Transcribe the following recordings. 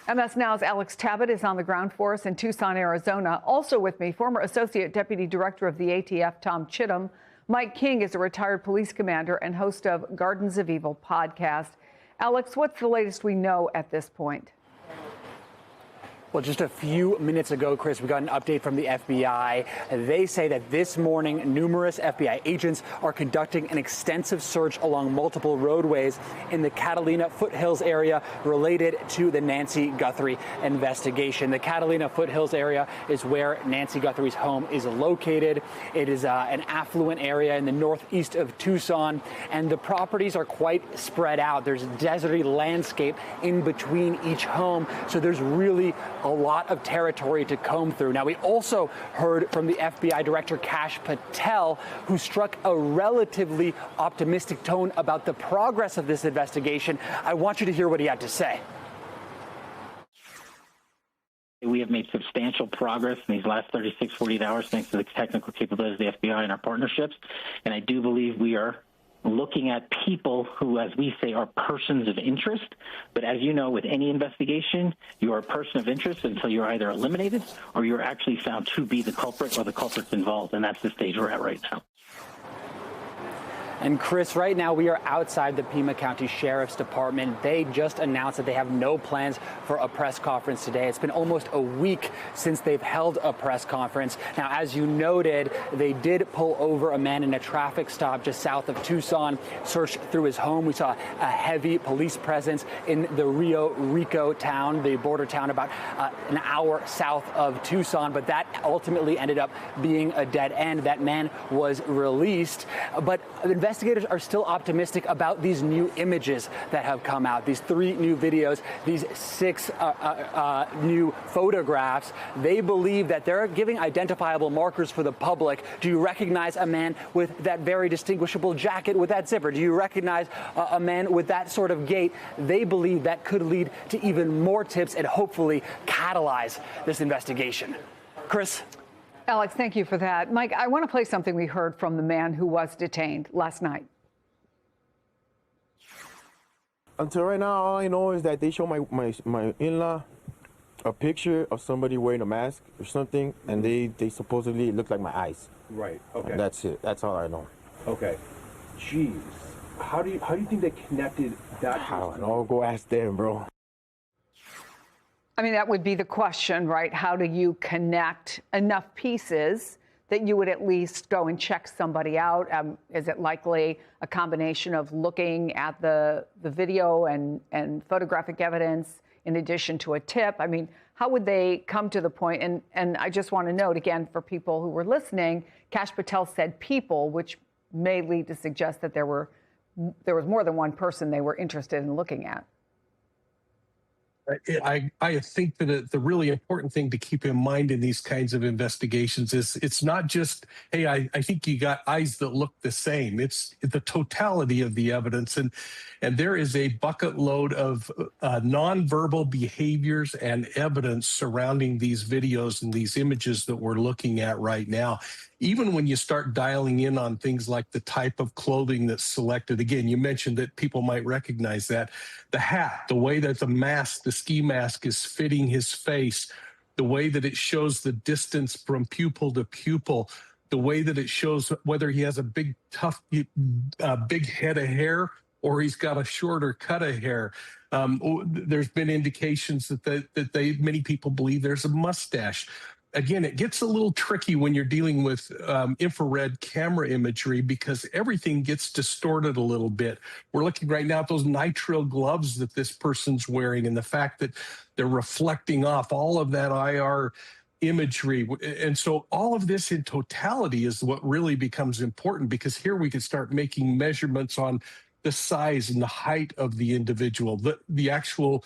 MS Now's Alex Tabbitt is on the ground for us in Tucson, Arizona. Also with me, former Associate Deputy Director of the ATF, Tom Chittum. Mike King is a retired police commander and host of Gardens of Evil podcast. Alex, what's the latest we know at this point? Well, just a few minutes ago, Chris, we got an update from the FBI. They say that this morning, numerous FBI agents are conducting an extensive search along multiple roadways in the Catalina Foothills area related to the Nancy Guthrie investigation. The Catalina Foothills area is where Nancy Guthrie's home is located. It is an affluent area in the northeast of Tucson, and the properties are quite spread out. There's a deserty landscape in between each home, so there's really a lot of territory to comb through. Now, we also heard from the FBI Director Kash Patel, who struck a relatively optimistic tone about the progress of this investigation. I want you to hear what he had to say. We have made substantial progress in these last 36, 48 hours thanks to the technical capabilities of the FBI and our partnerships. And I do believe we are looking at people who, as we say, are persons of interest. But as you know, with any investigation, you are a person of interest until you're either eliminated or you're actually found to be the culprit or the culprits involved. And that's the stage we're at right now. And Chris, right now we are outside the Pima County Sheriff's Department. They just announced that they have no plans for a press conference today. It's been almost a week since they've held a press conference. Now, as you noted, they did pull over a man in a traffic stop just south of Tucson, searched through his home. We saw a heavy police presence in the Rio Rico town, the border town about an hour south of Tucson, but that ultimately ended up being a dead end. That man was released, but investigators are still optimistic about these new images that have come out, these 3 new videos, these 6 new photographs. They believe that they're giving identifiable markers for the public. Do you recognize a man with that very distinguishable jacket with that zipper? Do you recognize a man with that sort of gait? They believe that could lead to even more tips and hopefully catalyze this investigation. Chris? Alex, thank you for that. Mike, I want to play something we heard from the man who was detained last night. Until right now, all I know is that they show my in-law a picture of somebody wearing a mask or something, and they supposedly look like my eyes. Right. Okay. That's it. That's all I know. Okay. Jeez. How do you think they connected that? I don't know. Go ask them, bro. I mean, that would be the question, right? How do you connect enough pieces that you would at least go and check somebody out? Is it likely a combination of looking at the video and photographic evidence in addition to a tip? I mean, how would they come to the point? And I just want to note, again, for people who were listening, Kash Patel said people, which may lead to suggest that there was more than one person they were interested in looking at. I think that the really important thing to keep in mind in these kinds of investigations is it's not just, hey, I think you got eyes that look the same. It's the totality of the evidence. And there is a bucket load of nonverbal behaviors and evidence surrounding these videos and these images that we're looking at right now. Even when you start dialing in on things like the type of clothing that's selected, again, you mentioned that people might recognize that. The hat, the way that the mask, the ski mask is fitting his face, the way that it shows the distance from pupil to pupil, the way that it shows whether he has a big, tough, big head of hair or he's got a shorter cut of hair. There's been indications that many people believe there's a mustache. Again, it gets a little tricky when you're dealing with infrared camera imagery because everything gets distorted a little bit. We're looking right now at those nitrile gloves that this person's wearing and the fact that they're reflecting off all of that IR imagery. And so all of this in totality is what really becomes important, because here we can start making measurements on the size and the height of the individual, the actual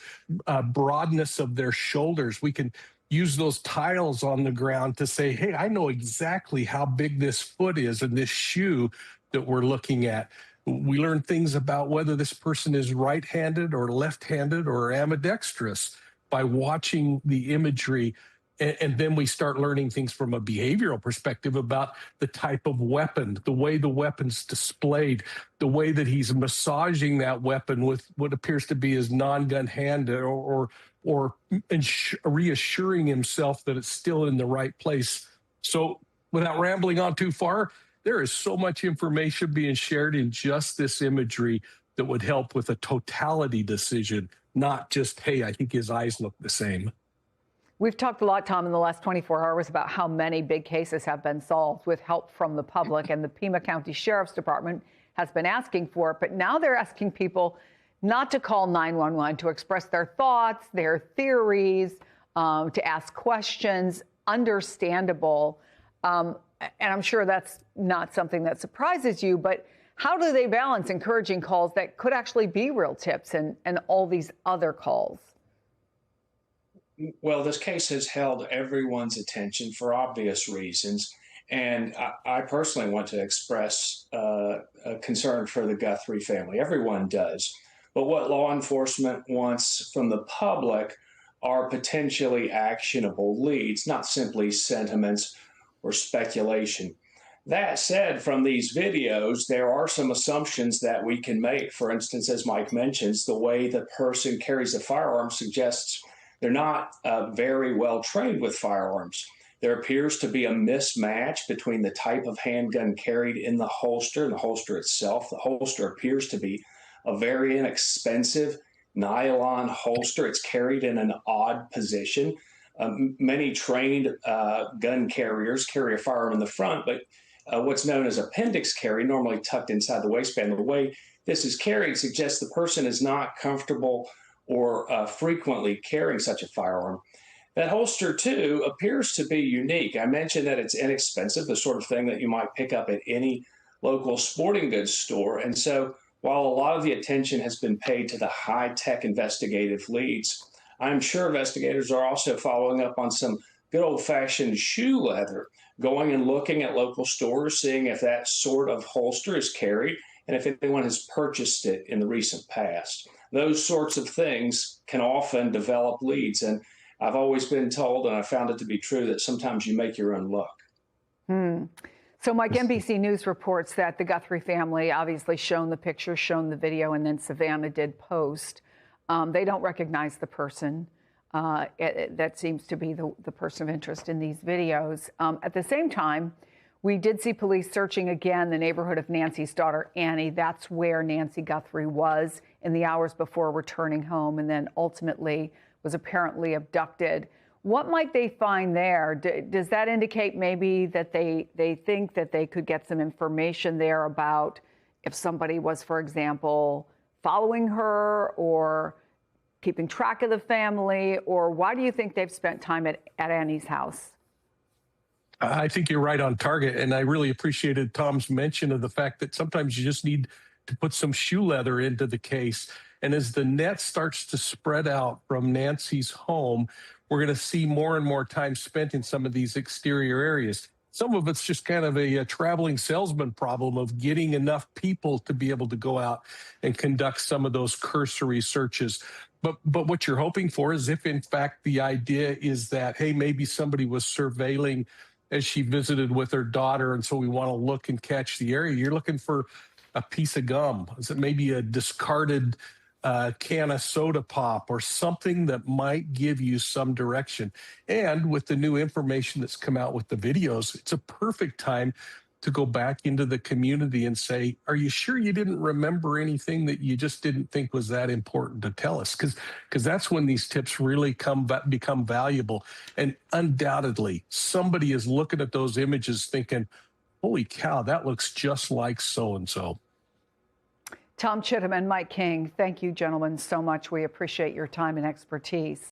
broadness of their shoulders. We can use those tiles on the ground to say, hey, I know exactly how big this foot is in this shoe that we're looking at. We learn things about whether this person is right-handed or left-handed or ambidextrous by watching the imagery And then we start learning things from a behavioral perspective about the type of weapon, the way the weapon's displayed, the way that he's massaging that weapon with what appears to be his non-gun hand, or reassuring himself that it's still in the right place. So without rambling on too far, there is so much information being shared in just this imagery that would help with a totality decision, not just, hey, I think his eyes look the same. We've talked a lot, Tom, in the last 24 hours about how many big cases have been solved with help from the public, and the Pima County Sheriff's Department has been asking for it. But now they're asking people not to call 911, to express their thoughts, their theories, to ask questions. Understandable. And I'm sure that's not something that surprises you, but how do they balance encouraging calls that could actually be real tips and all these other calls? Well, this case has held everyone's attention for obvious reasons. And I personally want to express a concern for the Guthrie family. Everyone does. But what law enforcement wants from the public are potentially actionable leads, not simply sentiments or speculation. That said, from these videos, there are some assumptions that we can make. For instance, as Mike mentions, the way the person carries a firearm suggests they're not very well trained with firearms. There appears to be a mismatch between the type of handgun carried in the holster and the holster itself. The holster appears to be a very inexpensive nylon holster. It's carried in an odd position. Many trained gun carriers carry a firearm in the front, but what's known as appendix carry, normally tucked inside the waistband. The way this is carried suggests the person is not comfortable or frequently carrying such a firearm. That holster, too, appears to be unique. I mentioned that it's inexpensive, the sort of thing that you might pick up at any local sporting goods store. And so while a lot of the attention has been paid to the high-tech investigative leads, I'm sure investigators are also following up on some good old-fashioned shoe leather, going and looking at local stores, seeing if that sort of holster is carried and if anyone has purchased it in the recent past. Those sorts of things can often develop leads. And I've always been told, and I found it to be true, that sometimes you make your own luck. So Mike, NBC News reports that the Guthrie family obviously shown the picture, shown the video, and then Savannah did post. They don't recognize the person. That seems to be the person of interest in these videos. At the same time, we did see police searching again the neighborhood of Nancy's daughter, Annie. That's where Nancy Guthrie was in the hours before returning home, and then ultimately was apparently abducted. What might they find there? Does that indicate maybe that they think that they could get some information there about if somebody was, for example, following her or keeping track of the family? Or why do you think they've spent time at Annie's house? I think you're right on target. And I really appreciated Tom's mention of the fact that sometimes you just need to put some shoe leather into the case. And as the net starts to spread out from Nancy's home, we're going to see more and more time spent in some of these exterior areas. Some of it's just kind of a traveling salesman problem of getting enough people to be able to go out and conduct some of those cursory searches. But what you're hoping for is if, in fact, the idea is that, hey, maybe somebody was surveilling as she visited with her daughter, and so we want to look and catch the area, you're looking for a piece of gum. Is it maybe a discarded can of soda pop or something that might give you some direction? And with the new information that's come out with the videos, it's a perfect time to go back into the community and say, are you sure you didn't remember anything that you just didn't think was that important to tell us? Because that's when these tips really become valuable. And undoubtedly, somebody is looking at those images thinking, holy cow, that looks just like so-and-so. Tom Chittum and Mike King, thank you, gentlemen, so much. We appreciate your time and expertise.